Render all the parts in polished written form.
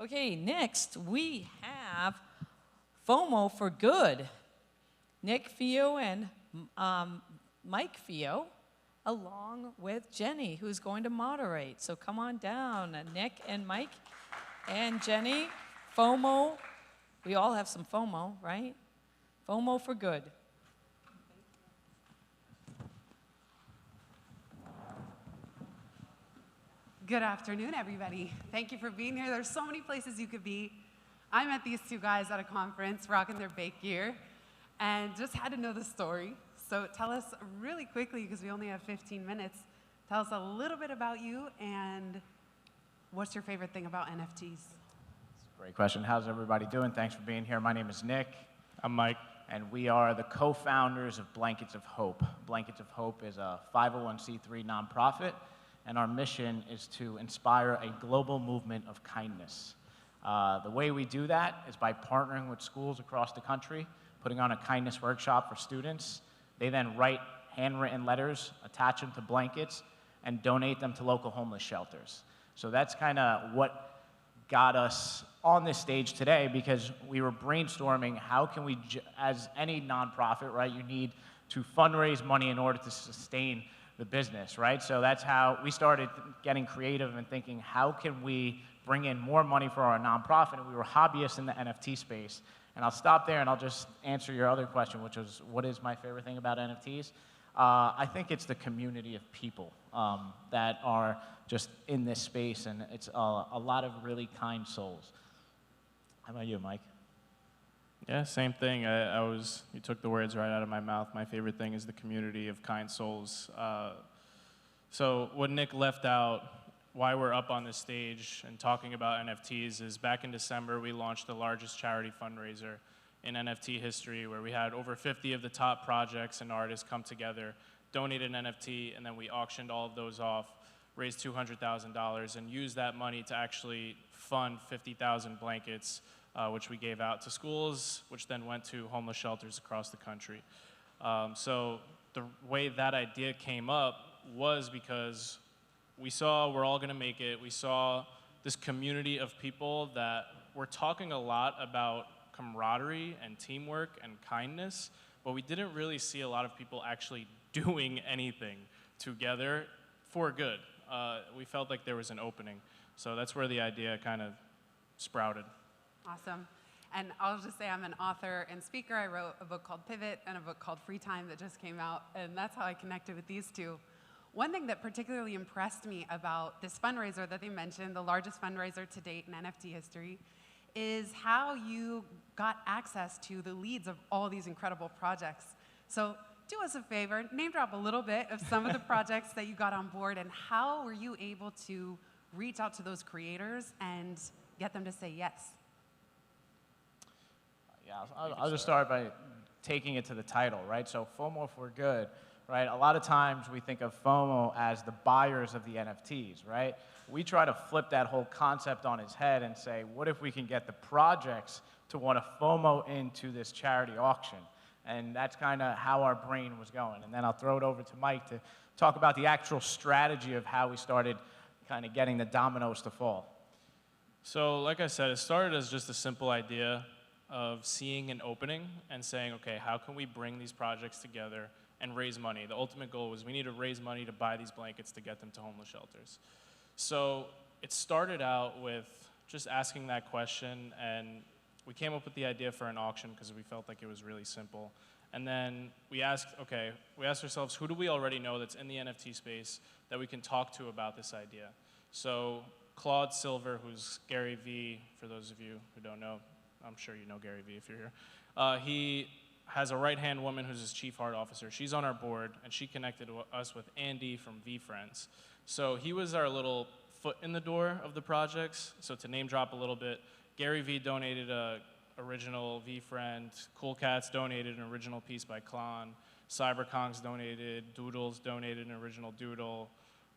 Okay, next we have FOMO for Good. Nick Fio and Mike Fio, along with Jenny, who's going to moderate. So come on down, Nick and Mike and Jenny. FOMO, we all have some FOMO, right? FOMO for Good. Good afternoon, everybody. Thank you for being here. There's so many places you could be. I met these two guys at a conference rocking their bake gear and just had to know the story. So tell us really quickly, because we only have 15 minutes, tell us a little bit about you and what's your favorite thing about NFTs? Great question. How's everybody doing? Thanks for being here. My name is Nick. I'm Mike. And we are the co-founders of Blankets of Hope. Blankets of Hope is a 501c3 nonprofit, and our mission is to inspire a global movement of kindness. The way we do that is by partnering with schools across the country, putting on a kindness workshop for students. They then write handwritten letters, attach them to blankets, and donate them to local homeless shelters. So that's kind of what got us on this stage today, because we were brainstorming how can we, as any nonprofit, right, you need to fundraise money in order to sustain the business, right? So that's how we started getting creative and thinking, how can we bring in more money for our nonprofit? And we were hobbyists in the NFT space. And I'll stop there and I'll just answer your other question, which was, what is my favorite thing about NFTs? I think it's the community of people that are just in this space, and it's a lot of really kind souls. How about you, Mike? Yeah, same thing. You took the words right out of my mouth. My favorite thing is the community of kind souls. So what Nick left out, why we're up on this stage and talking about NFTs, is back in December, we launched the largest charity fundraiser in NFT history, where we had over 50 of the top projects and artists come together, donate an NFT, and then we auctioned all of those off, raised $200,000, and used that money to actually fund 50,000 blankets, which we gave out to schools, which then went to homeless shelters across the country. So the way that idea came up was because we saw we're all gonna make it. We saw this community of people that were talking a lot about camaraderie and teamwork and kindness, but we didn't really see a lot of people actually doing anything together for good. We felt like there was an opening. So that's where the idea kind of sprouted. Awesome. And I'll just say I'm an author and speaker. I wrote a book called Pivot and a book called Free Time that just came out, and that's how I connected with these two. One thing that particularly impressed me about this fundraiser that they mentioned, the largest fundraiser to date in NFT history, is how you got access to the leads of all these incredible projects. So do us a favor, name drop a little bit of some of the projects that you got on board, and how were you able to reach out to those creators and get them to say yes? Yeah, I'll just start by taking it to the title, right? So FOMO for Good, right? A lot of times we think of FOMO as the buyers of the NFTs, right? We try to flip that whole concept on its head and say, what if we can get the projects to want to FOMO into this charity auction? And that's kind of how our brain was going. And then I'll throw it over to Mike to talk about the actual strategy of how we started kind of getting the dominoes to fall. So like I said, it started as just a simple idea of seeing an opening and saying, okay, how can we bring these projects together and raise money? The ultimate goal was we need to raise money to buy these blankets to get them to homeless shelters. So it started out with just asking that question, and we came up with the idea for an auction because we felt like it was really simple. And then we asked ourselves, who do we already know that's in the NFT space that we can talk to about this idea? So Claude Silver, who's Gary Vee, for those of you who don't know, I'm sure you know Gary Vee if you're here. He has a right-hand woman who's his chief art officer. She's on our board, and she connected us with Andy from V-Friends. So he was our little foot in the door of the projects. So to name drop a little bit, Gary Vee donated a original V-Friend. Cool Cats donated an original piece by Klon. CyberKongs donated. Doodles donated an original doodle.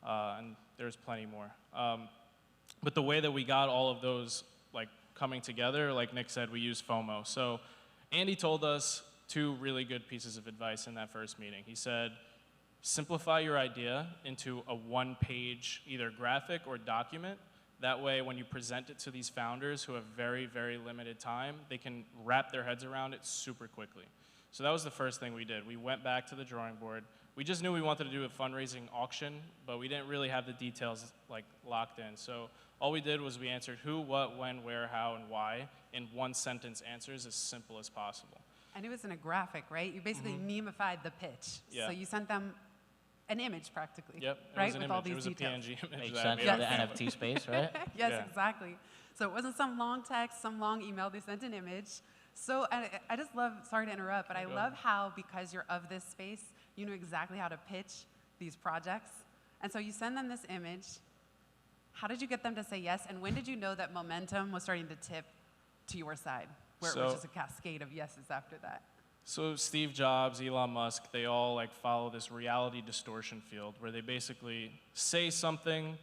And there's plenty more. But the way that we got all of those coming together, like Nick said, we used FOMO. So Andy told us two really good pieces of advice in that first meeting. He said, simplify your idea into a one-page either graphic or document That way, when you present it to these founders who have very, very limited time, they can wrap their heads around it super quickly. So that was the first thing we did. We went back to the drawing board. We just knew we wanted to do a fundraising auction, but we didn't really have the details like locked in. So all we did was we answered who, what, when, where, how, and why in one sentence answers as simple as possible. And it was in a graphic, right? You basically memified the pitch. Yeah. So you sent them an image practically. Yep, it right? was an With image. all these It was details. a PNG image. Makes that I sense made for the up. NFT space, right? Yes, Yeah. exactly. So it wasn't some long text, some long email. They sent an image. So I just love, sorry to interrupt, but I love how, because you're of this space, you know exactly how to pitch these projects. And so you send them this image. How did you get them to say yes? And when did you know that momentum was starting to tip to your side, where it was So- just a cascade of yeses after that? So Steve Jobs, Elon Musk, they all like follow this reality distortion field where they basically say something,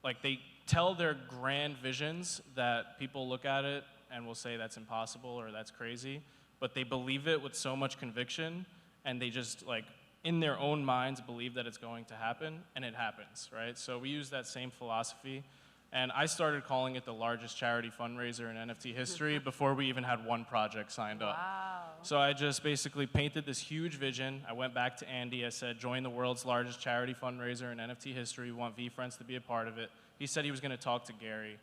like they tell their grand visions that people look at it and will say that's impossible or that's crazy, but they believe it with so much conviction and they just like in their own minds believe that it's going to happen and it happens, right? So we use that same philosophy. And I started calling it the largest charity fundraiser in NFT history before we even had one project signed up. Wow. So I just basically painted this huge vision. I went back to Andy. I said, join the world's largest charity fundraiser in NFT history. We want VFriends to be a part of it. He said he was going to talk to Gary.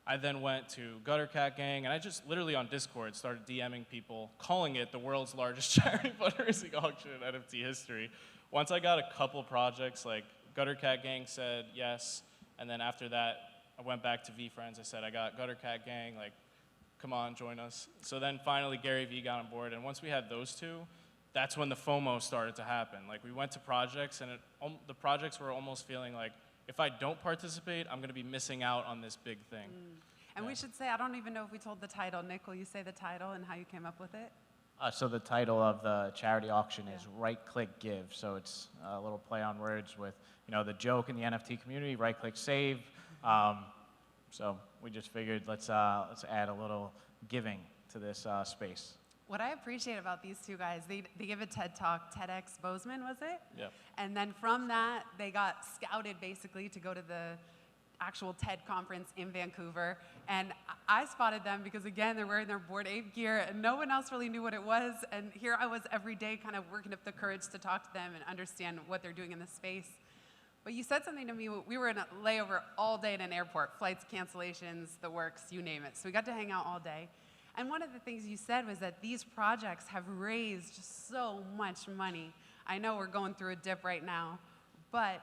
I then went to Gutter Cat Gang, and I just literally on Discord started DMing people, calling it the world's largest charity fundraising auction in NFT history. Once I got a couple projects, like Gutter Cat Gang said yes, and then after that, I went back to VFriends. I said, I got Gutter Cat Gang, like, come on, join us. So then finally Gary Vee got on board, and once we had those two, that's when the FOMO started to happen. Like, we went to projects, and the projects were almost feeling like, if I don't participate, I'm gonna be missing out on this big thing. And we should say, I don't even know if we told the title. Nick, will you say the title and how you came up with it? So the title of the charity auction is Right Click Give. So it's a little play on words with, you know, the joke in the NFT community, right click save. So we just figured let's add a little giving to this space. What I appreciate about these two guys, they give a TED Talk, TEDx Bozeman, was it? Yep. And then from that, they got scouted basically to go to the actual TED conference in Vancouver. And I spotted them because, again, they're wearing their Bored Ape gear, and no one else really knew what it was. And here I was every day kind of working up the courage to talk to them and understand what they're doing in this space. But you said something to me. We were in a layover all day at an airport, flights, cancellations, the works, you name it. So we got to hang out all day. And one of the things you said was that these projects have raised so much money. I know we're going through a dip right now, but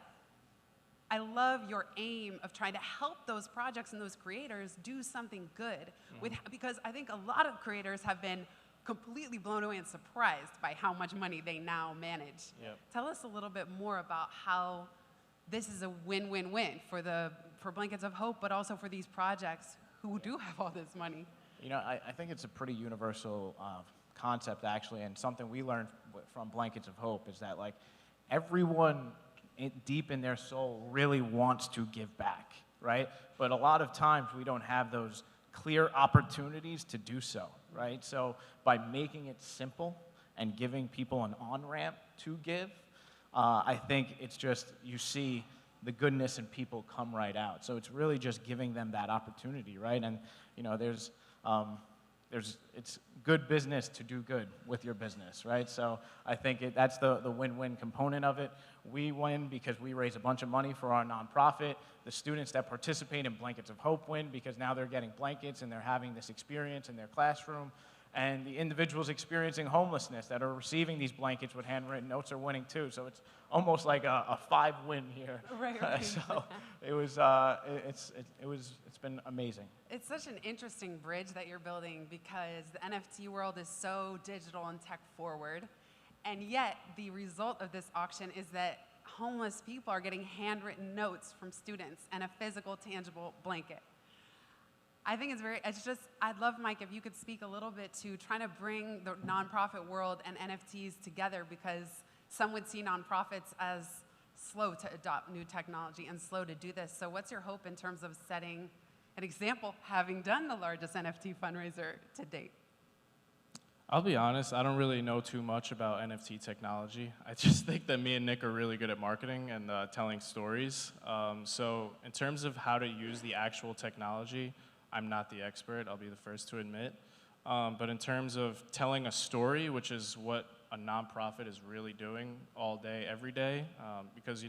I love your aim of trying to help those projects and those creators do something good. Because I think a lot of creators have been completely blown away and surprised by how much money they now manage. Yep. Tell us a little bit more about how this is a win-win-win for Blankets of Hope, but also for these projects who do have all this money. You know, I think it's a pretty universal concept, actually, and something we learned from Blankets of Hope is that, like, everyone deep in their soul really wants to give back, right? But a lot of times we don't have those clear opportunities to do so, right? So by making it simple and giving people an on-ramp to give, I think it's just, you see the goodness in people come right out. So it's really just giving them that opportunity, right? And, you know, it's good business to do good with your business, right? So I think that's the win-win component of it. We win because we raise a bunch of money for our nonprofit. The students that participate in Blankets of Hope win because now they're getting blankets and they're having this experience in their classroom. And the individuals experiencing homelessness that are receiving these blankets with handwritten notes are winning too. So it's almost like a 5-win here. Right. So it's been amazing. It's such an interesting bridge that you're building because the NFT world is so digital and tech forward. And yet the result of this auction is that homeless people are getting handwritten notes from students and a physical, tangible blanket. I think I'd love, Mike, if you could speak a little bit to trying to bring the nonprofit world and NFTs together, because some would see nonprofits as slow to adopt new technology and slow to do this. So what's your hope in terms of setting an example, having done the largest NFT fundraiser to date? I'll be honest, I don't really know too much about NFT technology. I just think that me and Nick are really good at marketing and telling stories. So in terms of how to use the actual technology, I'm not the expert, I'll be the first to admit. But in terms of telling a story, which is what a nonprofit is really doing all day, every day, because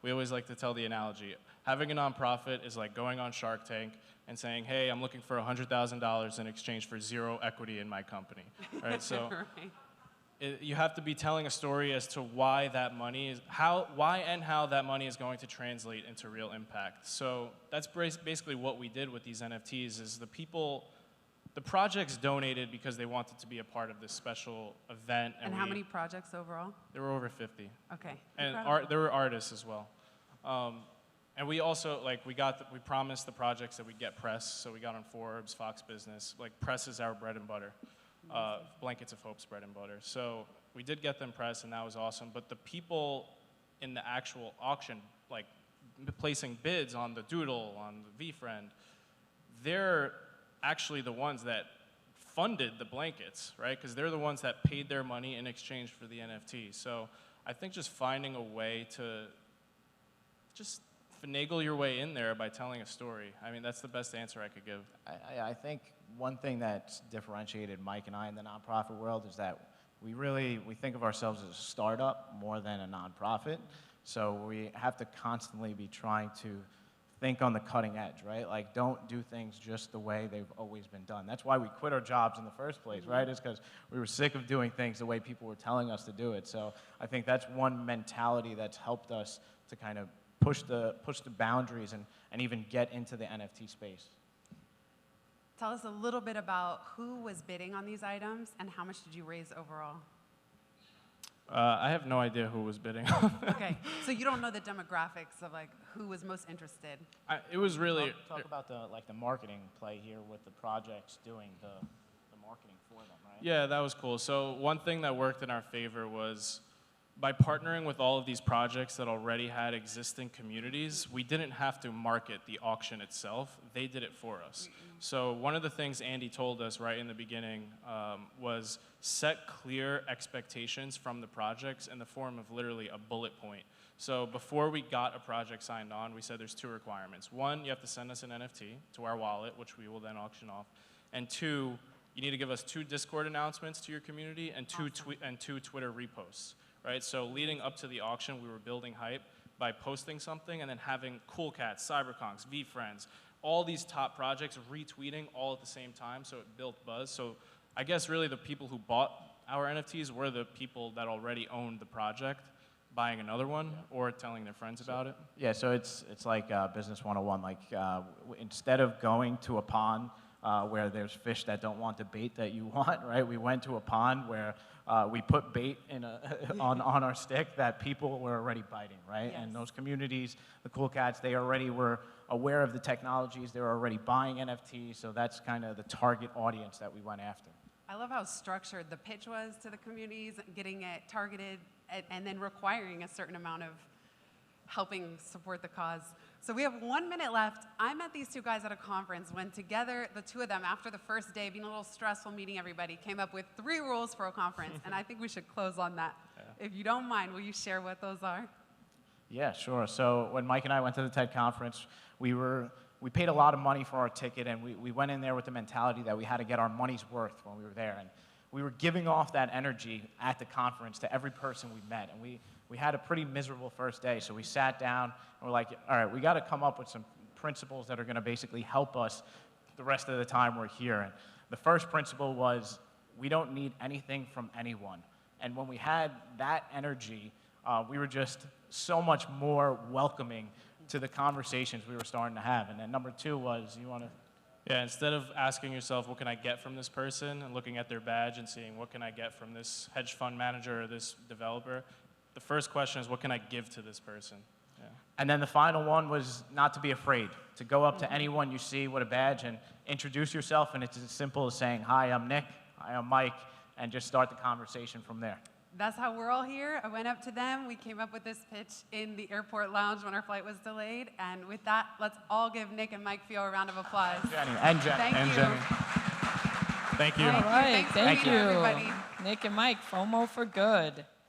we always like to tell the analogy. Having a nonprofit is like going on Shark Tank and saying, hey, I'm looking for $100,000 in exchange for 0 equity in my company, right? So you have to be telling a story as to why that money is, how that money is going to translate into real impact. So that's basically what we did with these NFTs is the projects donated because they wanted to be a part of this special event. And how many projects overall? There were over 50. Okay. And there were artists as well. And we also, we promised the projects that we'd get press, so we got on Forbes, Fox Business. Press is our bread and butter. Blankets of Hope's bread and butter. So we did get them press, and that was awesome. But the people in the actual auction, placing bids on the Doodle, on the VFriend, they're actually the ones that funded the blankets, right? Because they're the ones that paid their money in exchange for the NFT. So I think just finding a way to just finagle your way in there by telling a story. I mean, that's the best answer I could give. I think one thing that's differentiated Mike and I in the nonprofit world is that we think of ourselves as a startup more than a nonprofit. So we have to constantly be trying to think on the cutting edge, right? Don't do things just the way they've always been done. That's why we quit our jobs in the first place, right? It's because we were sick of doing things the way people were telling us to do it. So I think that's one mentality that's helped us to kind of push the boundaries and even get into the NFT space. Tell us a little bit about who was bidding on these items and how much did you raise overall? I have no idea who was bidding. Okay, so you don't know the demographics of who was most interested. It was really talk about the marketing play here with the projects doing the marketing for them, right? Yeah, that was cool. So one thing that worked in our favor was by partnering with all of these projects that already had existing communities, we didn't have to market the auction itself. They did it for us. So one of the things Andy told us right in the beginning was set clear expectations from the projects in the form of literally a bullet point. So before we got a project signed on, we said there's 2 requirements. 1, you have to send us an NFT to our wallet, which we will then auction off. And 2, you need to give us 2 Discord announcements to your community and 2 Twitter reposts. Right, so leading up to the auction, we were building hype by posting something and then having Cool Cats, Cyberconks, VFriends, all these top projects retweeting all at the same time, so it built buzz. So I guess really the people who bought our NFTs were the people that already owned the project, buying another one or telling their friends about it. Yeah, so it's like Business 101. Instead of going to a pond where there's fish that don't want the bait that you want, right? We went to a pond where we put bait on our stick that people were already biting, right? Yes. And those communities, the Cool Cats, they already were aware of the technologies. They were already buying NFTs, so that's kind of the target audience that we went after. I love how structured the pitch was to the communities, getting it targeted, and then requiring a certain amount of helping support the cause. So we have 1 minute left. I met these 2 guys at a conference when together, the 2 of them, after the first day, being a little stressful meeting everybody, came up with 3 rules for a conference, and I think we should close on that. Yeah. If you don't mind, will you share what those are? Yeah, sure. So when Mike and I went to the TED conference, we paid a lot of money for our ticket, and we went in there with the mentality that we had to get our money's worth when we were there. And we were giving off that energy at the conference to every person we met, and we had a pretty miserable first day, so we sat down and we're like, all right, we got to come up with some principles that are going to basically help us the rest of the time we're here. And the first principle was we don't need anything from anyone. And when we had that energy, we were just so much more welcoming to the conversations we were starting to have. And then number 2 was, you want to? Yeah, instead of asking yourself, what can I get from this person, and looking at their badge and seeing, what can I get from this hedge fund manager or this developer, the first question is, what can I give to this person? Yeah. And then the final one was not to be afraid, to go up to anyone you see with a badge and introduce yourself, and it's as simple as saying, hi, I'm Nick, hi, I'm Mike, and just start the conversation from there. That's how we're all here. I went up to them. We came up with this pitch in the airport lounge when our flight was delayed. And with that, let's all give Nick and Mike Fio a round of applause. Jenny. And Jenny. Thank and you. Jenny. Thank you. All right, Thanks for thank being you. here, everybody. Nick and Mike, FOMO for good.